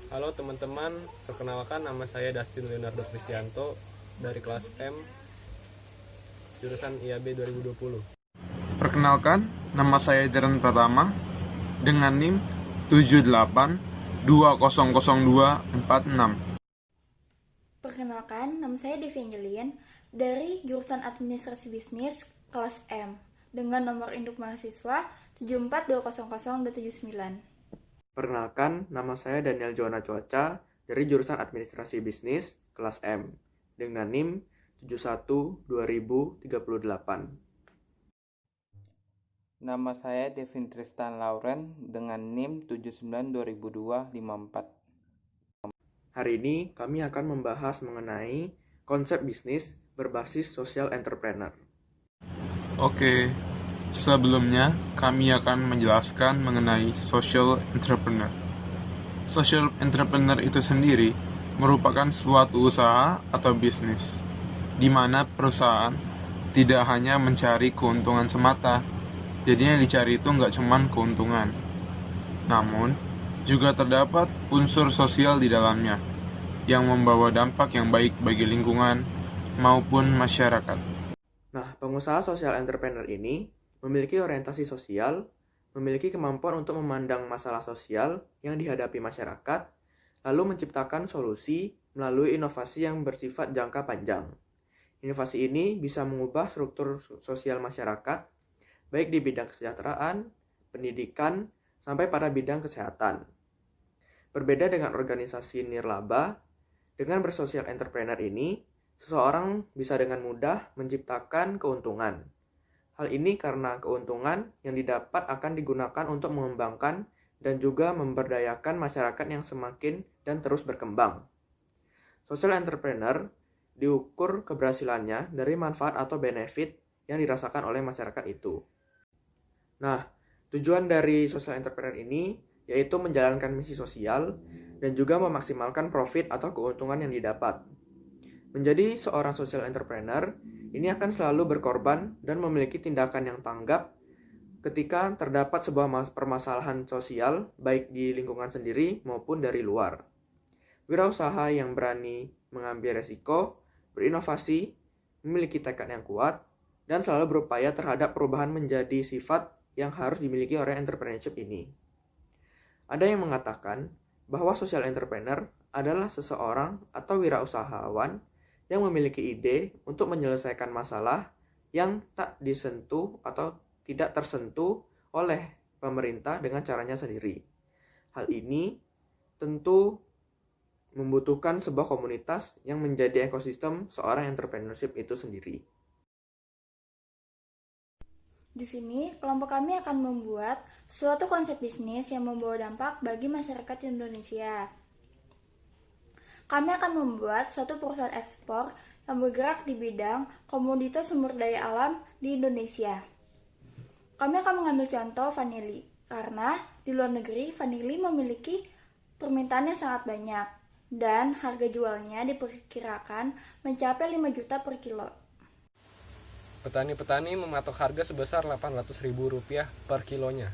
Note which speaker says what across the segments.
Speaker 1: Halo teman-teman, perkenalkan nama saya Dustin Leonardo Kristianto dari kelas M, jurusan IAB 2020.
Speaker 2: Perkenalkan, nama saya Darren Pratama dengan NIM 78200246.
Speaker 3: Perkenalkan, nama saya Devi Angelin dari jurusan Administrasi Bisnis kelas M dengan nomor induk mahasiswa 74200.79.
Speaker 4: Perkenalkan, nama saya Daniel Joana Cuaca dari jurusan Administrasi Bisnis kelas M dengan NIM 712038.
Speaker 5: Nama saya Devin Tristan Lauren dengan NIM 79200254.
Speaker 4: Hari ini kami akan membahas mengenai konsep bisnis berbasis social entrepreneur.
Speaker 2: Oke, sebelumnya kami akan menjelaskan mengenai social entrepreneur. Social entrepreneur itu sendiri merupakan suatu usaha atau bisnis, di mana perusahaan tidak hanya mencari keuntungan semata. Jadi yang dicari itu nggak cuman keuntungan, namun juga terdapat unsur sosial di dalamnya yang membawa dampak yang baik bagi lingkungan maupun masyarakat.
Speaker 4: Nah, pengusaha social entrepreneur ini memiliki orientasi sosial, memiliki kemampuan untuk memandang masalah sosial yang dihadapi masyarakat, lalu menciptakan solusi melalui inovasi yang bersifat jangka panjang. Inovasi ini bisa mengubah struktur sosial masyarakat, baik di bidang kesejahteraan, pendidikan, sampai pada bidang kesehatan. Berbeda dengan organisasi nirlaba, dengan bersosial entrepreneur ini, seseorang bisa dengan mudah menciptakan keuntungan. Hal ini karena keuntungan yang didapat akan digunakan untuk mengembangkan dan juga memberdayakan masyarakat yang semakin dan terus berkembang. Social entrepreneur diukur keberhasilannya dari manfaat atau benefit yang dirasakan oleh masyarakat itu. Nah, tujuan dari social entrepreneur ini yaitu menjalankan misi sosial dan juga memaksimalkan profit atau keuntungan yang didapat. Menjadi seorang social entrepreneur, ini akan selalu berkorban dan memiliki tindakan yang tanggap ketika terdapat sebuah permasalahan sosial baik di lingkungan sendiri maupun dari luar. Wirausaha yang berani mengambil resiko, berinovasi, memiliki tekad yang kuat, dan selalu berupaya terhadap perubahan menjadi sifat yang harus dimiliki oleh entrepreneurship ini. Ada yang mengatakan bahwa social entrepreneur adalah seseorang atau wirausahawan yang memiliki ide untuk menyelesaikan masalah yang tak disentuh atau tidak tersentuh oleh pemerintah dengan caranya sendiri. Hal ini tentu membutuhkan sebuah komunitas yang menjadi ekosistem seorang entrepreneurship itu sendiri.
Speaker 3: Di sini, kelompok kami akan membuat suatu konsep bisnis yang membawa dampak bagi masyarakat Indonesia. Kami akan membuat suatu perusahaan ekspor yang bergerak di bidang komoditas sumber daya alam di Indonesia. Kami akan mengambil contoh vanili, karena di luar negeri vanili memiliki permintaan yang sangat banyak, dan harga jualnya diperkirakan mencapai 5 juta per kilo.
Speaker 1: Petani-petani mematok harga sebesar Rp800.000 per kilonya.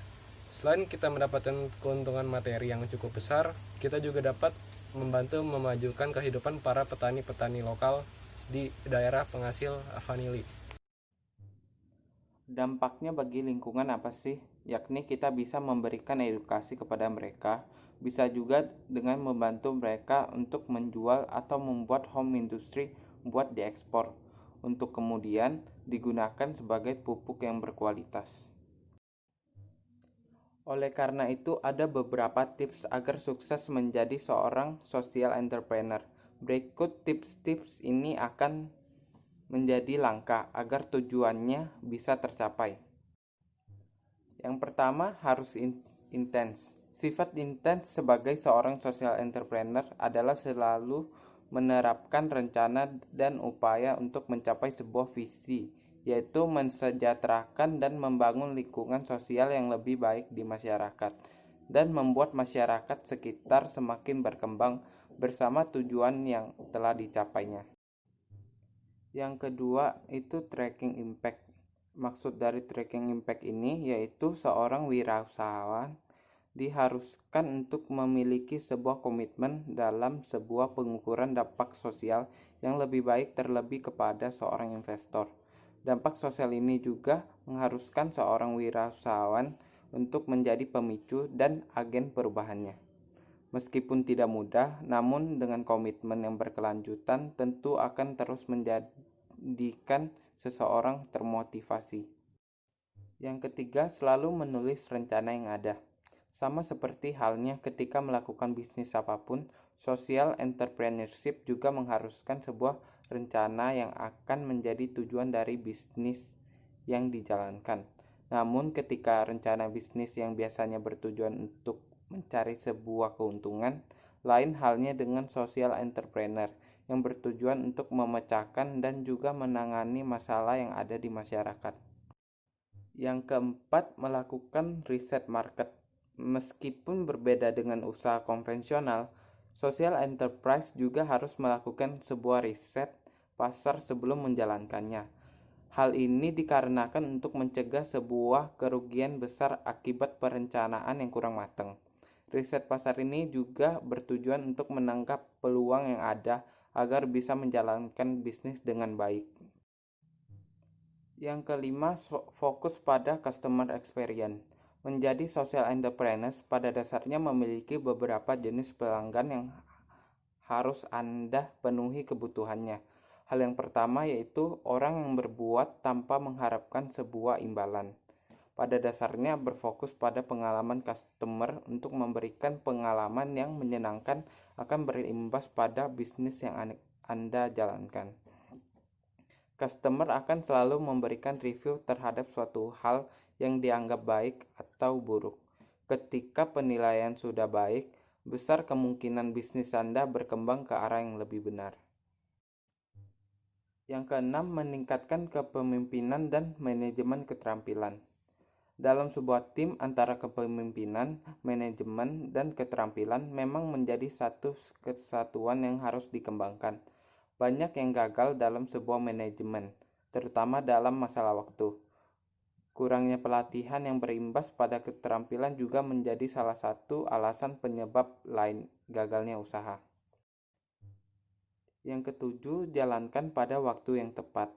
Speaker 1: Selain kita mendapatkan keuntungan materi yang cukup besar, kita juga dapat membantu memajukan kehidupan para petani-petani lokal di daerah penghasil vanili.
Speaker 5: Dampaknya bagi lingkungan apa sih? Yakni kita bisa memberikan edukasi kepada mereka, bisa juga dengan membantu mereka untuk menjual atau membuat home industry buat diekspor, untuk kemudian digunakan sebagai pupuk yang berkualitas. Oleh karena itu, ada beberapa tips agar sukses menjadi seorang social entrepreneur. Berikut tips-tips ini akan menjadi langkah agar tujuannya bisa tercapai. Yang pertama, harus intens. Sifat intens sebagai seorang social entrepreneur adalah selalu menerapkan rencana dan upaya untuk mencapai sebuah visi, yaitu mensejahterakan dan membangun lingkungan sosial yang lebih baik di masyarakat, dan membuat masyarakat sekitar semakin berkembang bersama tujuan yang telah dicapainya. Yang kedua itu tracking impact. Maksud dari tracking impact ini yaitu seorang wirausahawan diharuskan untuk memiliki sebuah komitmen dalam sebuah pengukuran dampak sosial yang lebih baik terlebih kepada seorang investor. Dampak sosial ini juga mengharuskan seorang wirausahawan untuk menjadi pemicu dan agen perubahannya. Meskipun tidak mudah, namun dengan komitmen yang berkelanjutan tentu akan terus menjadikan seseorang termotivasi. Yang ketiga, selalu menulis rencana yang ada. Sama seperti halnya ketika melakukan bisnis apapun, social entrepreneurship juga mengharuskan sebuah rencana yang akan menjadi tujuan dari bisnis yang dijalankan. Namun ketika rencana bisnis yang biasanya bertujuan untuk mencari sebuah keuntungan, lain halnya dengan social entrepreneur yang bertujuan untuk memecahkan dan juga menangani masalah yang ada di masyarakat. Yang keempat, melakukan riset market. Meskipun berbeda dengan usaha konvensional, social enterprise juga harus melakukan sebuah riset pasar sebelum menjalankannya. Hal ini dikarenakan untuk mencegah sebuah kerugian besar akibat perencanaan yang kurang matang. Riset pasar ini juga bertujuan untuk menangkap peluang yang ada agar bisa menjalankan bisnis dengan baik. Yang kelima, fokus pada customer experience. Menjadi social entrepreneurs pada dasarnya memiliki beberapa jenis pelanggan yang harus Anda penuhi kebutuhannya. Hal yang pertama yaitu orang yang berbuat tanpa mengharapkan sebuah imbalan. Pada dasarnya berfokus pada pengalaman customer untuk memberikan pengalaman yang menyenangkan akan berimbas pada bisnis yang Anda jalankan. Customer akan selalu memberikan review terhadap suatu hal yang dianggap baik atau buruk. Ketika penilaian sudah baik, besar kemungkinan bisnis Anda berkembang ke arah yang lebih benar. Yang keenam, meningkatkan kepemimpinan dan manajemen keterampilan. Dalam sebuah tim antara kepemimpinan, manajemen, dan keterampilan memang menjadi satu kesatuan yang harus dikembangkan. Banyak yang gagal dalam sebuah manajemen, terutama dalam masalah waktu. Kurangnya pelatihan yang berimbas pada keterampilan juga menjadi salah satu alasan penyebab lain gagalnya usaha. Yang ketujuh, jalankan pada waktu yang tepat.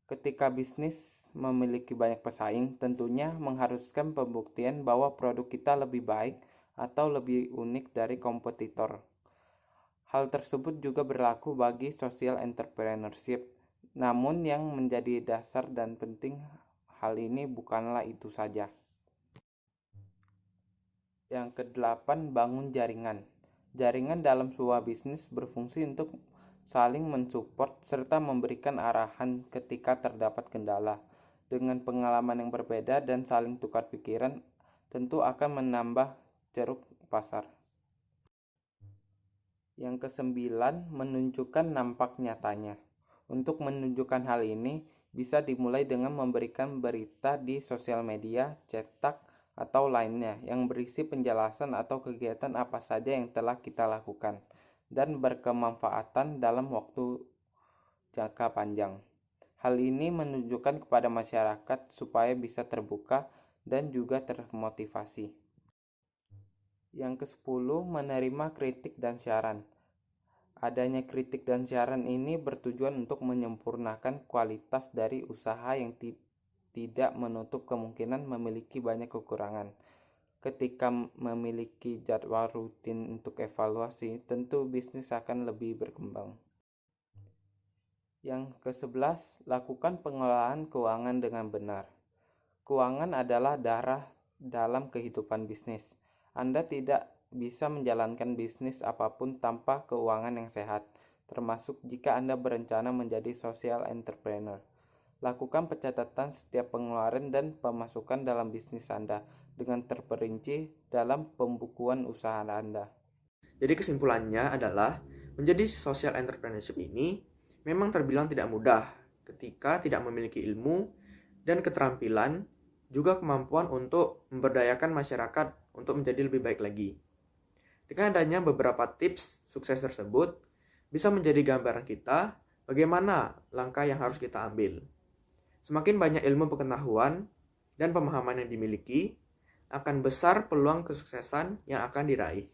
Speaker 5: Ketika bisnis memiliki banyak pesaing, tentunya mengharuskan pembuktian bahwa produk kita lebih baik atau lebih unik dari kompetitor. Hal tersebut juga berlaku bagi social entrepreneurship. Namun yang menjadi dasar dan penting hal ini bukanlah itu saja. Yang kedelapan, bangun jaringan. Jaringan dalam sebuah bisnis berfungsi untuk saling mensupport serta memberikan arahan ketika terdapat kendala. Dengan pengalaman yang berbeda dan saling tukar pikiran, tentu akan menambah ceruk pasar. Yang kesembilan, menunjukkan nampak nyatanya. Untuk menunjukkan hal ini, bisa dimulai dengan memberikan berita di sosial media, cetak, atau lainnya yang berisi penjelasan atau kegiatan apa saja yang telah kita lakukan dan berkemanfaatan dalam waktu jangka panjang. Hal ini menunjukkan kepada masyarakat supaya bisa terbuka dan juga termotivasi. Yang ke-10, menerima kritik dan saran. Adanya kritik dan saran ini bertujuan untuk menyempurnakan kualitas dari usaha yang tidak menutup kemungkinan memiliki banyak kekurangan. Ketika memiliki jadwal rutin untuk evaluasi, tentu bisnis akan lebih berkembang. Yang ke-11, lakukan pengelolaan keuangan dengan benar. Keuangan adalah darah dalam kehidupan bisnis. Anda tidak bisa menjalankan bisnis apapun tanpa keuangan yang sehat, termasuk jika Anda berencana menjadi social entrepreneur. Lakukan pencatatan setiap pengeluaran dan pemasukan dalam bisnis Anda dengan terperinci dalam pembukuan usaha Anda.
Speaker 4: Jadi kesimpulannya adalah menjadi social entrepreneurship ini memang terbilang tidak mudah ketika tidak memiliki ilmu dan keterampilan, juga kemampuan untuk memberdayakan masyarakat untuk menjadi lebih baik lagi. Dengan adanya beberapa tips sukses tersebut, bisa menjadi gambaran kita bagaimana langkah yang harus kita ambil. Semakin banyak ilmu pengetahuan dan pemahaman yang dimiliki, akan besar peluang kesuksesan yang akan diraih.